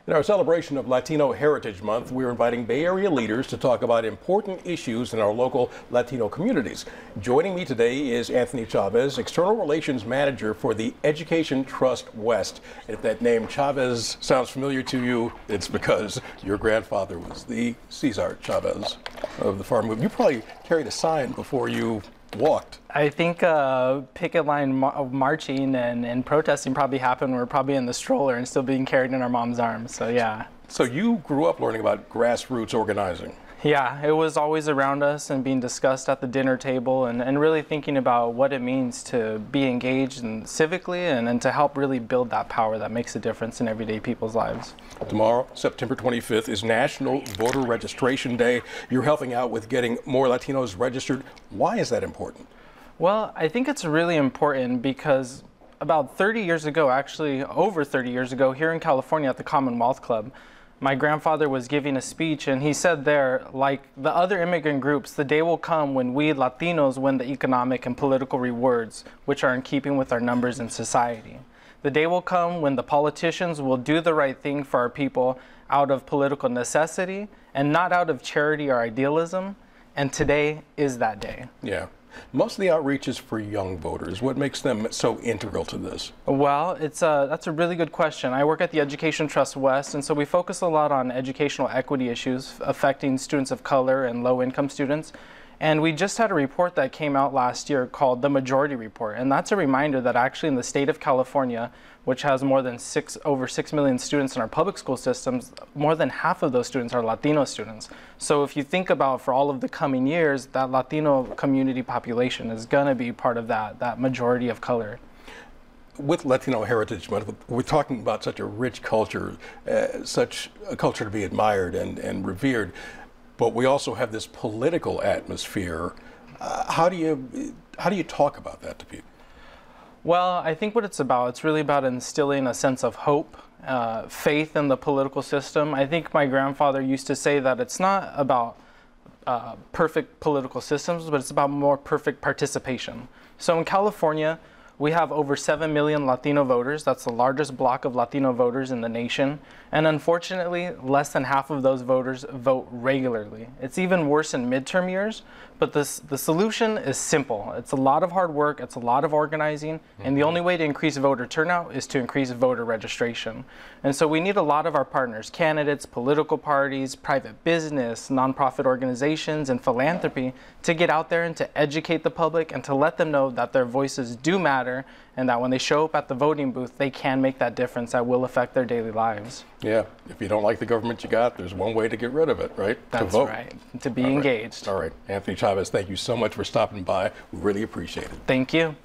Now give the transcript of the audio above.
In our celebration of Latino Heritage Month, we're inviting Bay Area leaders to talk about important issues in our local Latino communities. Joining me today is Anthony Chavez, External Relations Manager for the Education Trust West. If that name Chavez sounds familiar to you, it's because your grandfather was the Cesar Chavez of the farm movement. You probably carried a sign before you walked. I think picket line marching and protesting probably happened. We're probably in the stroller and still being carried in our mom's arms. So yeah. So you grew up learning about grassroots organizing. Yeah, it was always around us and being discussed at the dinner table and really thinking about what it means to be engaged and civically and to help really build that power that makes a difference in everyday people's lives. Tomorrow, September 25th, is National Voter Registration Day. You're helping out with getting more Latinos registered. Why is that important? Well, I think it's really important because about 30 years ago, actually over 30 years ago, here in California at the Commonwealth Club, my grandfather was giving a speech and he said there, like the other immigrant groups, the day will come when we Latinos win the economic and political rewards, which are in keeping with our numbers in society. The day will come when the politicians will do the right thing for our people out of political necessity and not out of charity or idealism. And today is that day. Yeah. Most of the outreach is for young voters. What makes them so integral to this? Well, that's a really good question. I work at the Education Trust West, and so we focus a lot on educational equity issues affecting students of color and low-income students. And we just had a report that came out last year called the Majority Report. And that's a reminder that actually in the state of California, which has more than over 6 million students in our public school systems, more than half of those students are Latino students. So if you think about for all of the coming years, that Latino community population is going to be part of that majority of color. With Latino Heritage Month, we're talking about such a rich culture, such a culture to be admired and revered. But we also have this political atmosphere. How do you talk about that to people? Well, I think what it's really about instilling a sense of hope, faith in the political system. I think my grandfather used to say that it's not about perfect political systems, but it's about more perfect participation. So in California, we have over 7 million Latino voters. That's the largest block of Latino voters in the nation. And unfortunately, less than half of those voters vote regularly. It's even worse in midterm years, but the solution is simple. It's a lot of hard work, it's a lot of organizing, and the only way to increase voter turnout is to increase voter registration. And so we need a lot of our partners, candidates, political parties, private business, nonprofit organizations, and philanthropy to get out there and to educate the public and to let them know that their voices do matter and that when they show up at the voting booth, they can make that difference that will affect their daily lives. Yeah, if you don't like the government you got, there's one way to get rid of it, right? That's to vote. Right, to be engaged. All right, Anthony Chavez, thank you so much for stopping by. We really appreciate it. Thank you.